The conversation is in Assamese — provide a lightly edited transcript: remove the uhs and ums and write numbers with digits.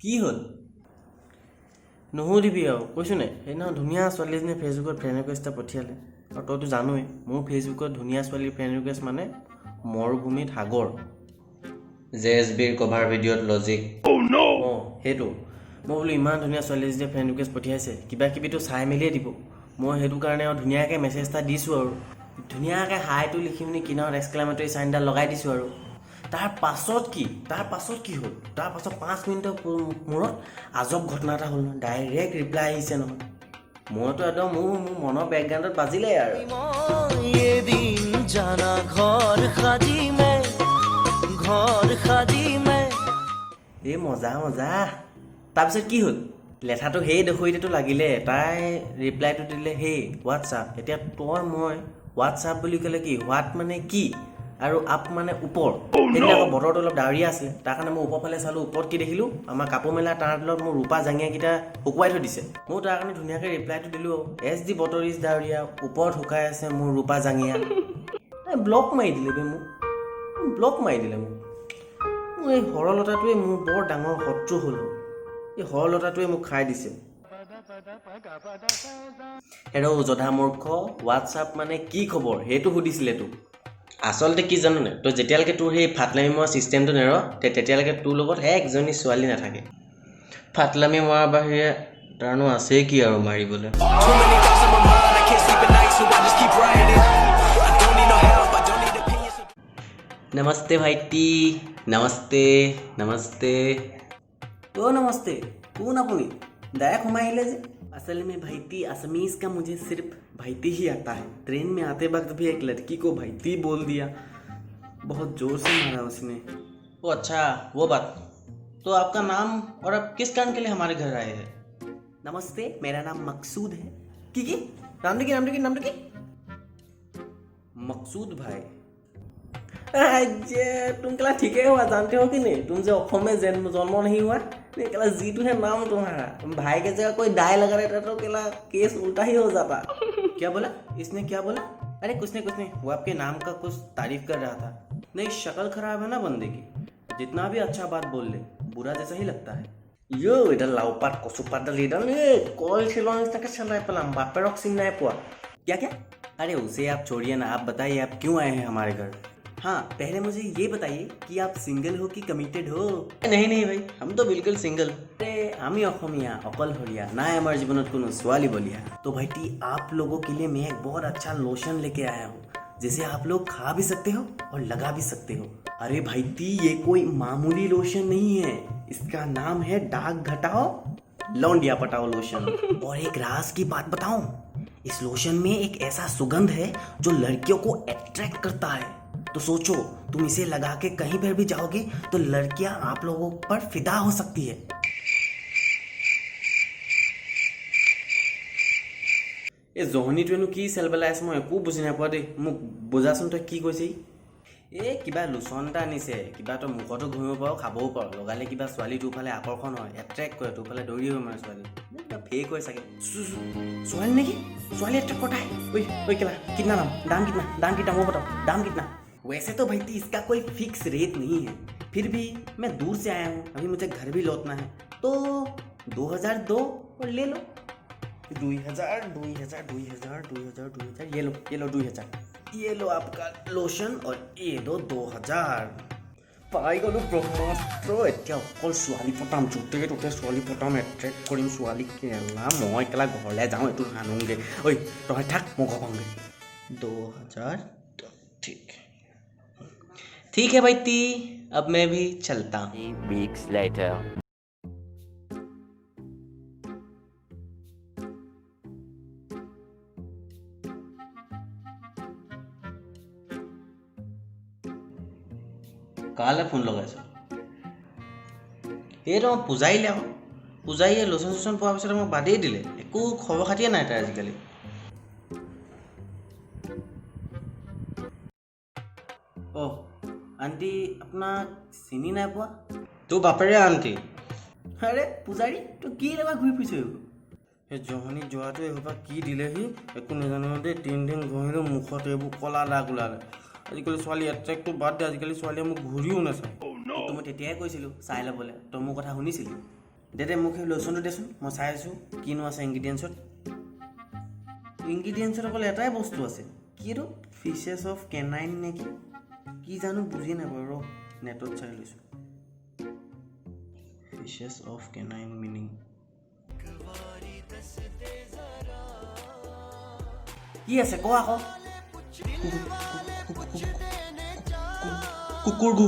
কি হ'ল নুসুধিবি আৰু কৈছোঁ নে সেইদিনা ধুনীয়া ছোৱালী এজনীয়ে ফেচবুকত ফ্ৰেণ্ড ৰিকুৱেষ্ট এটা পঠিয়ালে আৰু তইতো জানোৱেই মোৰ ফেচবুকত ধুনীয়া ছোৱালীৰ ফ্ৰেণ্ড ৰিকুৱেষ্ট মানে মৰুভূমিত সাগৰ JSBৰ কভাৰ ভিডিঅ'ত লজিক অঁ সেইটো মই বোলো ইমান ধুনীয়া ছোৱালী এজনীয়ে ফ্ৰেণ্ড ৰিকুৱেষ্ট পঠিয়াইছে কিবা কিবিতো চাই মেলিয়ে দিব মই সেইটো কাৰণে আৰু ধুনীয়াকৈ মেছেজ এটা দিছোঁ আৰু ধুনীয়াকৈ হাইটো লিখি পিনি কিনাৰত এক্সক্লেমেটৰী চাইনডাল লগাই দিছোঁ আৰু তাৰ পাছত কি হ'ল তাৰ পাছত 5 মিনিটৰ মূৰত আজব ঘটনা এটা হ'ল নহয় ডাইৰেক্ট ৰিপ্লাই আহিছে নহয় মইতো একদম মোৰ মনৰ বেকগ্ৰাউণ্ডত বাজিলে আৰু এই মজা তাৰপিছত কি হ'ল লেঠাটো সেই দেখুৱাইতেতো লাগিলে তাই ৰিপ্লাইটো দিলে সেই হোৱাটছআপ এতিয়া তই মই হোৱাটছআপ বুলি ক'লে কি হোৱাট মানে কি আৰু আপ মানে ওপৰ সেইদিনা আকৌ বতৰটো অলপ ডাৱৰীয়া আছিলে তাৰ কাৰণে মই ওপৰ ফালে চালোঁ ওপৰত কি দেখিলোঁ আমাৰ কাপোৰ মেলা তাৰ তলত মোৰ ৰূপা জাঙিয়াকেইটা শুকুৱাই থৈ দিছে মই তাৰ কাৰণে ধুনীয়াকৈ ৰিপ্লাইটো দিলোঁ দি বতৰ ইজ ডাৱৰীয়া ওপৰত শুকাই আছে মোৰ ৰূপা জাঙিয়া ব্লক মাৰি দিলে মোক মোৰ এই সৰলতাটোৱে মোৰ বৰ ডাঙৰ শত্ৰু হ'ল এই সৰলতাটোৱে মোক খাই দিছে হেৰৌ জধা মূৰ্খ হোৱাটছআপ মানে কি খবৰ সেইটো সুধিছিলে তোক আচলতে কি জানোনে তই যেতিয়ালৈকে তোৰ সেই ফাটলামি মৰা ছিষ্টেমটো নেৰ তেতিয়ালৈকে তোৰ লগত একজনী ছোৱালী নাথাকে ফাটলামি মৰাৰ বাহিৰে তাৰনো আছেই কি আৰু মাৰিবলৈ नमस्ते भाईटी नमस्ते नमस्ते कौन अपनी डायरेक्ट हम आइले जे असल में भाईटी असमीज का मुझे सिर्फ भाईटी ही आता है ट्रेन में आते वक्त भी एक लड़की को भाईटी बोल दिया बहुत जोर से मारा उसने ओ अच्छा वो बात तो आपका नाम और आप किस काम के लिए हमारे घर आए हैं नमस्ते मेरा नाम मकसूद है की नाम की मकसूद भाई तुम केला ठीक हुआ जानते हो कि नहीं तुमसे अखम में जन्म नहीं हुआ नहीं केला जीतू है नाम तुम्हारा भाई के जगह कोई डाय लगा रहता तो केला केस उल्टा ही हो जाता क्या बोला इसने क्या बोला अरे कुछ नहीं वो आपके नाम का कुछ तारीफ कर रहा था नहीं शक्ल खराब है ना बंदे की जितना भी अच्छा बात बोल ले बुरा जैसा ही लगता है यो इधर लाउपात कसुपात इधर कॉल खिलौने तक चला पेलाम बापेरक सिम नहीं पुआ क्या अरे उसे आप छोड़िए ना आप बताइए आप क्यों आए हैं हमारे घर हाँ पहले मुझे ये बताइए कि आप सिंगल हो कि कमिटेड हो नहीं भाई हम तो बिल्कुल सिंगल अरे आमी अखमिया अकलहरिया ना हमारे जीवन में कोनो स्वाली बोलिया तो भाईटी आप लोगों के लिए मैं एक बहुत अच्छा लोशन लेके आया हूँ जिसे आप लोग खा भी सकते हो और लगा भी सकते हो अरे भाईटी ये कोई मामूली लोशन नहीं है इसका नाम है दाग घटाओ लौंडिया पटाओ लोशन और एक राज की बात बताऊं इस लोशन में एक ऐसा सुगंध है जो लड़कियों को अट्रैक्ट करता है तो सोचो तुम इसे लगा के कहीं पर भी जाओगे तो लड़कियां आप लोगों पर फिदा हो सकती है এই জহনীটোৱেনো কি চেল পেলাইছে মই একো বুজি নাপাওঁ দেই মোক বুজাচোন তই কি কৈছে এই কিবা লোচন এটা আনিছে কিবা তই মুখতো ঘঁহিব পাৰ খাবও পাৰ লগালে কিবা ছোৱালী তোৰফালে আকৰ্ষণ হয় এট্ৰেক্ট কৰে তোৰফালে দৌৰি হয় মানে ছোৱালী কিবা ফেক হয় চাগে ছোৱালী নেকি ছোৱালী এট্ৰেক্ট करता है ओए केला कितना दाम कितना वो बताओ दाम कितना वैसे तो भाई इसका कोई फिक्स रेट नहीं है फिर भी मैं दूर से आया हूँ अभी मुझे घर भी लौटना है तो 2000 दो और ले लो 2000 ये लो 2000 ये लो आपका लोशन और ये दो 2000 পাই গ'লো ব্ৰহ্মাস্ত্ৰ এতিয়া অকল ছোৱালী পতাম য'তে ত'তে ছোৱালী পতাম এট্ৰেক্ট কৰিম ছোৱালী কেলা মই কেলা ঘৰলৈ যাওঁ এইটো আনোগৈ ঐ তই থাক মই ঘৰ পাওঁগৈ 2000 ठीक है भाईटी अब मैं भी चलता हूँ weeks later কালে ফোন লগাইছো এইটো মই পূজাৰীলে আকৌ পূজাৰীয়ে লোচন চোচন পোৱাৰ পিছত মোক বাদেই দিলে একো খবৰ খাতিয়ে নাই তাৰ আজিকালি অ' আণ্টি আপোনাক চিনি নাই পোৱা তোৰ বাপেৰে আণ্টি আৰে পূজাৰী তই কি লগা ঘূৰি ফুৰিছ সেই জহনীত যোৱাটো এইসোপা কি দিলেহি একো নাজানো দেই তিন ঘঁহিলোঁ মুখত এইবোৰ কলা দাগ ওলালে আজিকালি ছোৱালী এট্ৰেক্টটো বাদ দে আজিকালি ছোৱালীয়ে মোক ঘূৰিও নাচায় মই তেতিয়াই কৈছিলোঁ চাই ল'বলৈ তই মোৰ কথা শুনিছিলি দে মোক সেই লোচনটো দেচোন মই চাই আছোঁ কিনো আছে ইনগ্ৰিডিয়েণ্টছত অকল এটাই বস্তু আছে কি এইটো ফিছেছ অফ কেনাইন নেকি কি জানো বুজি নাপাওঁ ৰ নেটত চাই লৈছোঁ ফিছেছ অফ কেনাইন মিনিং কি আছে ক আকৌ কুকুৰ গু